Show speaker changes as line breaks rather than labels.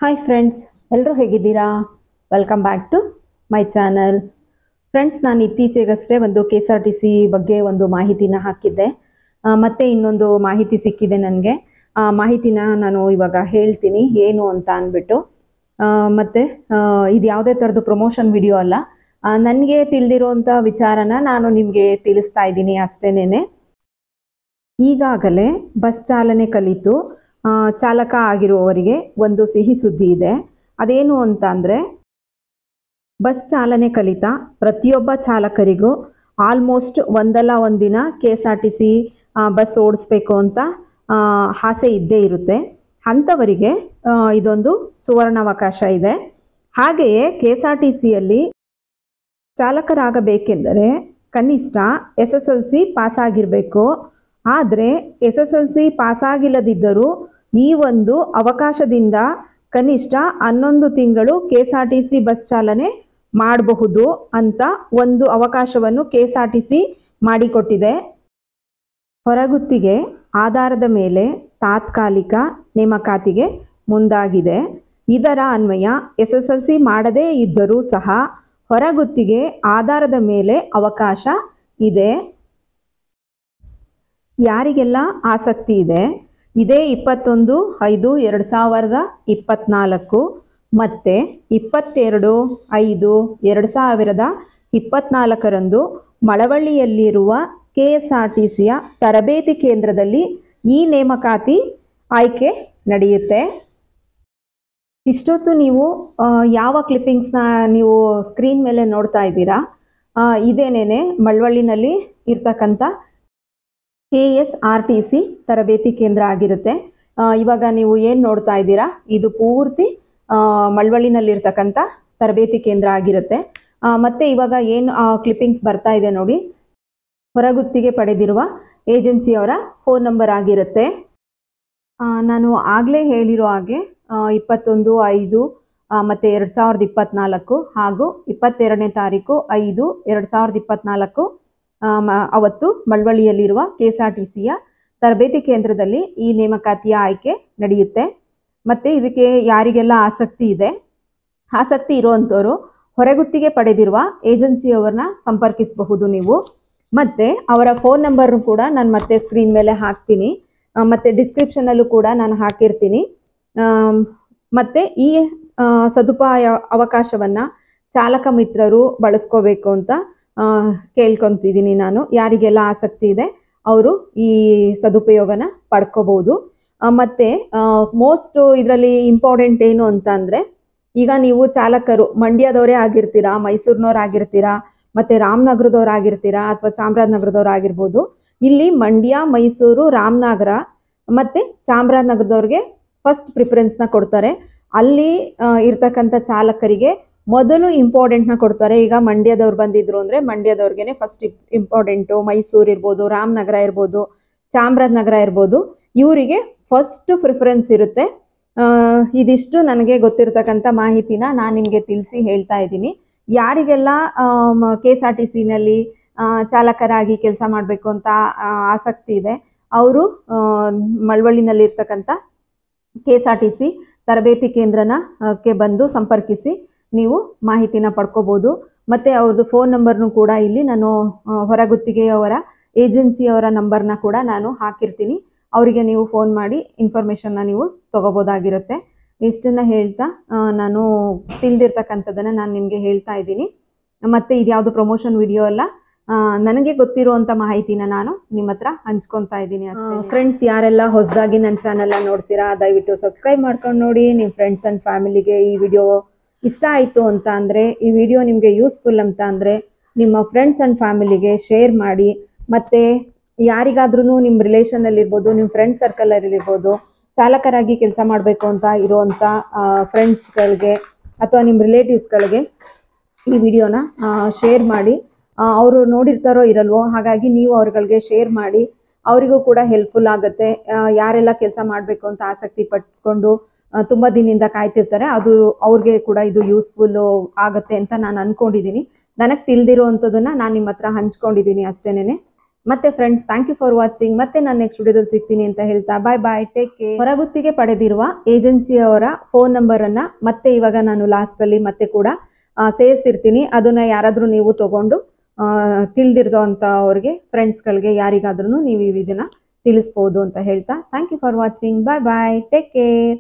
Hi friends, ಎಲ್ಲರೂ ಹೇಗಿದ್ದೀರಾ? Welcome back to my channel. Friends, ನಾನು ಇತ್ತೀಚೆಗಷ್ಟೇ ಒಂದು KSRTC ಬಗ್ಗೆ ಒಂದು ಮಾಹಿತಿನ ಹಾಕಿದ್ದೆ. ಮತ್ತೆ ಇನ್ನೊಂದು ಮಾಹಿತಿ ಸಿಕ್ಕಿದೆ ನನಗೆ. ಆ ಮಾಹಿತಿನ ನಾನು ಇವಾಗ ಹೇಳ್ತೀನಿ ಏನು ಅಂತ ಅಂದ್ಬಿಟ್ಟು. ಮತ್ತು ಇದು ಯಾವುದೇ ಥರದ್ದು ಪ್ರಮೋಷನ್ ವಿಡಿಯೋ ಅಲ್ಲ. ನನಗೆ ತಿಳಿದಿರೋಂಥ ವಿಚಾರನ ನಾನು ನಿಮಗೆ ತಿಳಿಸ್ತಾ ಇದ್ದೀನಿ ಅಷ್ಟೇನೆ. ಈಗಾಗಲೇ ಬಸ್ ಚಾಲನೆ ಕಲಿತು ಚಾಲಕ ಆಗಿರುವವರಿಗೆ ಒಂದು ಸಿಹಿ ಸುದ್ದಿ ಇದೆ. ಅದೇನು ಅಂತ ಅಂದರೆ, ಬಸ್ ಚಾಲನೆ ಕಲಿತ ಪ್ರತಿಯೊಬ್ಬ ಚಾಲಕರಿಗೂ ಆಲ್ಮೋಸ್ಟ್ ಒಂದಲ್ಲ ಒಂದಿನ KSRTC ಬಸ್ ಓಡಿಸ್ಬೇಕು ಅಂತ ಆಸೆ ಇದ್ದೇ ಇರುತ್ತೆ. ಅಂಥವರಿಗೆ ಇದೊಂದು ಸುವರ್ಣಾವಕಾಶ ಇದೆ. ಹಾಗೆಯೇ KSRTCಯಲ್ಲಿ ಚಾಲಕರಾಗಬೇಕೆಂದರೆ ಕನಿಷ್ಠ SSLC ಪಾಸಾಗಿರಬೇಕು. ಆದರೆ SSLC ಪಾಸಾಗಿಲ್ಲದಿದ್ದರೂ ಈ ಒಂದು ಅವಕಾಶದಿಂದ ಕನಿಷ್ಠ 11 ತಿಂಗಳು KSRTC ಬಸ್ ಚಾಲನೆ ಮಾಡಬಹುದು ಅಂತ ಒಂದು ಅವಕಾಶವನ್ನು KSRTC ಮಾಡಿಕೊಟ್ಟಿದೆ. ಹೊರಗುತ್ತಿಗೆ ಆಧಾರದ ಮೇಲೆ ತಾತ್ಕಾಲಿಕ ನೇಮಕಾತಿಗೆ ಮುಂದಾಗಿದೆ. ಇದರ ಅನ್ವಯ SSLC ಮಾಡದೇ ಇದ್ದರೂ ಸಹ ಹೊರಗುತ್ತಿಗೆ ಆಧಾರದ ಮೇಲೆ ಅವಕಾಶ ಇದೆ. ಯಾರಿಗೆಲ್ಲ ಆಸಕ್ತಿ ಇದೆ, ಇದೇ 21/5/2024 ಮತ್ತು 22/5/2024 ಮಳವಳ್ಳಿಯಲ್ಲಿರುವ KSRTCಯ ತರಬೇತಿ ಕೇಂದ್ರದಲ್ಲಿ ಈ ನೇಮಕಾತಿ ಆಯ್ಕೆ ನಡೆಯುತ್ತೆ. ಇಷ್ಟೊತ್ತು ನೀವು ಯಾವ ಕ್ಲಿಪ್ಪಿಂಗ್ಸ್ನ ನೀವು ಸ್ಕ್ರೀನ್ ಮೇಲೆ ನೋಡ್ತಾ ಇದ್ದೀರಾ, ಇದೇನೇನೆ ಮಳವಳ್ಳಿನಲ್ಲಿ ಇರ್ತಕ್ಕಂಥ KSRTC ತರಬೇತಿ ಕೇಂದ್ರ ಆಗಿರುತ್ತೆ. ಇವಾಗ ನೀವು ಏನು ನೋಡ್ತಾ ಇದ್ದೀರಾ, ಇದು ಪೂರ್ತಿ ಮಳವಳ್ಳಿನಲ್ಲಿರ್ತಕ್ಕಂಥ ತರಬೇತಿ ಕೇಂದ್ರ ಆಗಿರುತ್ತೆ. ಮತ್ತು ಇವಾಗ ಏನು ಕ್ಲಿಪ್ಪಿಂಗ್ಸ್ ಬರ್ತಾ ಇದೆ ನೋಡಿ, ಹೊರಗುತ್ತಿಗೆ ಪಡೆದಿರುವ ಏಜೆನ್ಸಿಯವರ ಫೋನ್ ನಂಬರ್ ಆಗಿರುತ್ತೆ. ನಾನು ಆಗಲೇ ಹೇಳಿರೋ ಹಾಗೆ 21/5 ಮತ್ತು 2024 ಹಾಗೂ 22ನೇ ತಾರೀಕು 5/2024 ಅವತ್ತು ಮಳವಳ್ಳಿಯಲ್ಲಿರುವ KSRTCಯ ತರಬೇತಿ ಕೇಂದ್ರದಲ್ಲಿ ಈ ನೇಮಕಾತಿಯ ಆಯ್ಕೆ ನಡೆಯುತ್ತೆ. ಮತ್ತು ಇದಕ್ಕೆ ಯಾರಿಗೆಲ್ಲ ಆಸಕ್ತಿ ಇರುವಂಥವರು ಹೊರಗುತ್ತಿಗೆ ಪಡೆದಿರುವ ಏಜೆನ್ಸಿಯವರನ್ನ ಸಂಪರ್ಕಿಸಬಹುದು ನೀವು. ಮತ್ತು ಅವರ ಫೋನ್ ನಂಬರ್ ಕೂಡ ನಾನು ಮತ್ತೆ ಸ್ಕ್ರೀನ್ ಮೇಲೆ ಹಾಕ್ತೀನಿ, ಮತ್ತು ಡಿಸ್ಕ್ರಿಪ್ಷನಲ್ಲೂ ಕೂಡ ನಾನು ಹಾಕಿರ್ತೀನಿ. ಮತ್ತು ಈ ಅವಕಾಶವನ್ನು ಚಾಲಕ ಮಿತ್ರರು ಬಳಸ್ಕೋಬೇಕು ಅಂತ ಕೇಳ್ಕೊತಿದ್ದೀನಿ ನಾನು. ಯಾರಿಗೆಲ್ಲ ಆಸಕ್ತಿ ಇದೆ ಅವರು ಈ ಸದುಪಯೋಗನ ಪಡ್ಕೋಬಹುದು. ಮತ್ತು ಮೋಸ್ಟ್ ಇದರಲ್ಲಿ ಇಂಪಾರ್ಟೆಂಟ್ ಏನು ಅಂತ ಅಂದರೆ, ಈಗ ನೀವು ಚಾಲಕರು ಮಂಡ್ಯದವರೇ ಆಗಿರ್ತೀರಾ, ಮೈಸೂರಿನವ್ರಾಗಿರ್ತೀರಾ, ಮತ್ತು ರಾಮನಗರದವ್ರಾಗಿರ್ತೀರಾ ಅಥವಾ ಚಾಮರಾಜನಗರದವ್ರು ಆಗಿರ್ಬೋದು. ಇಲ್ಲಿ ಮಂಡ್ಯ, ಮೈಸೂರು, ರಾಮನಗರ ಮತ್ತು ಚಾಮರಾಜನಗರದವ್ರಿಗೆ ಫಸ್ಟ್ ಪ್ರಿಫರೆನ್ಸ್ನ ಕೊಡ್ತಾರೆ. ಅಲ್ಲಿ ಇರ್ತಕ್ಕಂಥ ಚಾಲಕರಿಗೆ ಮೊದಲು ಇಂಪಾರ್ಟೆಂಟ್ನ ಕೊಡ್ತಾರೆ. ಈಗ ಮಂಡ್ಯದವ್ರು ಬಂದಿದ್ರು ಅಂದರೆ ಮಂಡ್ಯದವ್ರಿಗೇ ಫಸ್ಟ್ ಇಂಪಾರ್ಟೆಂಟು. ಮೈಸೂರು ಇರ್ಬೋದು, ರಾಮನಗರ ಇರ್ಬೋದು, ಚಾಮರಾಜನಗರ ಇರ್ಬೋದು, ಇವರಿಗೆ ಫಸ್ಟ್ ಪ್ರಿಫರೆನ್ಸ್ ಇರುತ್ತೆ. ಇದಿಷ್ಟು ನನಗೆ ಗೊತ್ತಿರತಕ್ಕಂಥ ಮಾಹಿತಿನ ನಾನು ನಿಮಗೆ ತಿಳಿಸಿ ಹೇಳ್ತಾ ಇದ್ದೀನಿ. ಯಾರಿಗೆಲ್ಲ KSRTCನಲ್ಲಿ ಚಾಲಕರಾಗಿ ಕೆಲಸ ಮಾಡಬೇಕು ಅಂತ ಆಸಕ್ತಿ ಇದೆ ಅವರು ಮಳವಳ್ಳಿನಲ್ಲಿರ್ತಕ್ಕಂಥ KSRTC ತರಬೇತಿ ಕೇಂದ್ರಕ್ಕೆ ಬಂದು ಸಂಪರ್ಕಿಸಿ ನೀವು ಮಾಹಿತಿನ ಪಡ್ಕೋಬೋದು. ಮತ್ತು ಅವ್ರದ್ದು ಫೋನ್ ನಂಬರ್ನು ಕೂಡ ಇಲ್ಲಿ ನಾನು ಹೊರಗುತ್ತಿಗೆಯವರ ಏಜೆನ್ಸಿಯವರ ನಂಬರ್ನ ಕೂಡ ನಾನು ಹಾಕಿರ್ತೀನಿ. ಅವರಿಗೆ ನೀವು ಫೋನ್ ಮಾಡಿ ಇನ್ಫಾರ್ಮೇಷನ್ನ ನೀವು ತೊಗೋಬೋದಾಗಿರುತ್ತೆ. ಇಷ್ಟನ್ನು ಹೇಳ್ತಾ ನಾನು ತಿಳಿದಿರ್ತಕ್ಕಂಥದ್ದನ್ನು ನಾನು ನಿಮಗೆ ಹೇಳ್ತಾ ಇದ್ದೀನಿ. ಮತ್ತು ಇದು ಯಾವುದು ಪ್ರಮೋಷನ್ ವಿಡಿಯೋ ಅಲ್ಲ, ನನಗೆ ಗೊತ್ತಿರುವಂಥ ಮಾಹಿತಿನ ನಾನು ನಿಮ್ಮ ಹತ್ರ ಹಂಚ್ಕೊತಾ ಇದ್ದೀನಿ ಅಷ್ಟೇ. ಫ್ರೆಂಡ್ಸ್, ಯಾರೆಲ್ಲ ಹೊಸದಾಗಿ ನನ್ನ ಚಾನಲ್ನ ನೋಡ್ತೀರಾ ದಯವಿಟ್ಟು ಸಬ್ಸ್ಕ್ರೈಬ್ ಮಾಡ್ಕೊಂಡು ನೋಡಿ. ನಿಮ್ಮ ಫ್ರೆಂಡ್ಸ್ ಆ್ಯಂಡ್ ಫ್ಯಾಮಿಲಿಗೆ ಈ ವಿಡಿಯೋ ಇಷ್ಟ ಆಯಿತು ಅಂತ ಅಂದರೆ, ಈ ವಿಡಿಯೋ ನಿಮಗೆ ಯೂಸ್ಫುಲ್ ಅಂತ ಅಂದರೆ ನಿಮ್ಮ ಫ್ರೆಂಡ್ಸ್ ಆ್ಯಂಡ್ ಫ್ಯಾಮಿಲಿಗೆ ಶೇರ್ ಮಾಡಿ. ಮತ್ತು ಯಾರಿಗಾದ್ರೂ ನಿಮ್ಮ ರಿಲೇಷನಲ್ಲಿರ್ಬೋದು, ನಿಮ್ಮ ಫ್ರೆಂಡ್ ಸರ್ಕಲಲ್ಲಿರ್ಬೋದು, ಚಾಲಕರಾಗಿ ಕೆಲಸ ಮಾಡಬೇಕು ಅಂತ ಇರೋವಂಥ ಫ್ರೆಂಡ್ಸ್ಗಳಿಗೆ ಅಥವಾ ನಿಮ್ಮ ರಿಲೇಟಿವ್ಸ್ಗಳಿಗೆ ಈ ವಿಡಿಯೋನ ಶೇರ್ ಮಾಡಿ. ಅವರು ನೋಡಿರ್ತಾರೋ ಇರಲ್ವೋ, ಹಾಗಾಗಿ ನೀವು ಅವ್ರುಗಳಿಗೆ ಶೇರ್ ಮಾಡಿ, ಅವರಿಗೂ ಕೂಡ ಹೆಲ್ಪ್ಫುಲ್ ಆಗುತ್ತೆ. ಯಾರೆಲ್ಲ ಕೆಲಸ ಮಾಡಬೇಕು ಅಂತ ಆಸಕ್ತಿ ಪಟ್ಕೊಂಡು ತುಂಬ ದಿನದಿಂದ ಕಾಯ್ತಿರ್ತಾರೆ, ಅದು ಅವ್ರಿಗೆ ಕೂಡ ಇದು ಯೂಸ್ಫುಲ್ಲು ಆಗುತ್ತೆ ಅಂತ ನಾನು ಅಂದ್ಕೊಂಡಿದ್ದೀನಿ. ನನಗೆ ತಿಳಿದಿರೋವಂಥದ್ದನ್ನು ನಾನು ನಿಮ್ಮ ಹತ್ರ ಹಂಚ್ಕೊಂಡಿದ್ದೀನಿ ಅಷ್ಟೇನೆ. ಮತ್ತೆ friends, thank you for watching. ಮತ್ತೆ ನಾನು ನೆಕ್ಸ್ಟ್ ವಿಡಿಯೋದಲ್ಲಿ ಸಿಗ್ತೀನಿ ಅಂತ ಹೇಳ್ತಾ ಬಾಯ್ ಬಾಯ್, ಟೇಕ್ ಕೇರ್. ಹೊರಗುತ್ತಿಗೆ ಪಡೆದಿರುವ ಏಜೆನ್ಸಿಯವರ ಫೋನ್ ನಂಬರ್ ಅನ್ನ ಮತ್ತೆ ಇವಾಗ ನಾನು ಲಾಸ್ಟ್ ಅಲ್ಲಿ ಮತ್ತೆ ಕೂಡ ಸೇರಿಸಿರ್ತೀನಿ. ಅದನ್ನ ಯಾರಾದ್ರೂ ನೀವು ತಗೊಂಡು ತಿಳಿದಿರೋ ಅಂತ ಅವ್ರಿಗೆ, ಫ್ರೆಂಡ್ಸ್ಗಳಿಗೆ, ಯಾರಿಗಾದ್ರೂ ನೀವು ಇದನ್ನ ತಿಳಿಸ್ಬೋದು ಅಂತ ಹೇಳ್ತಾ thank you for watching. Bye bye, take care.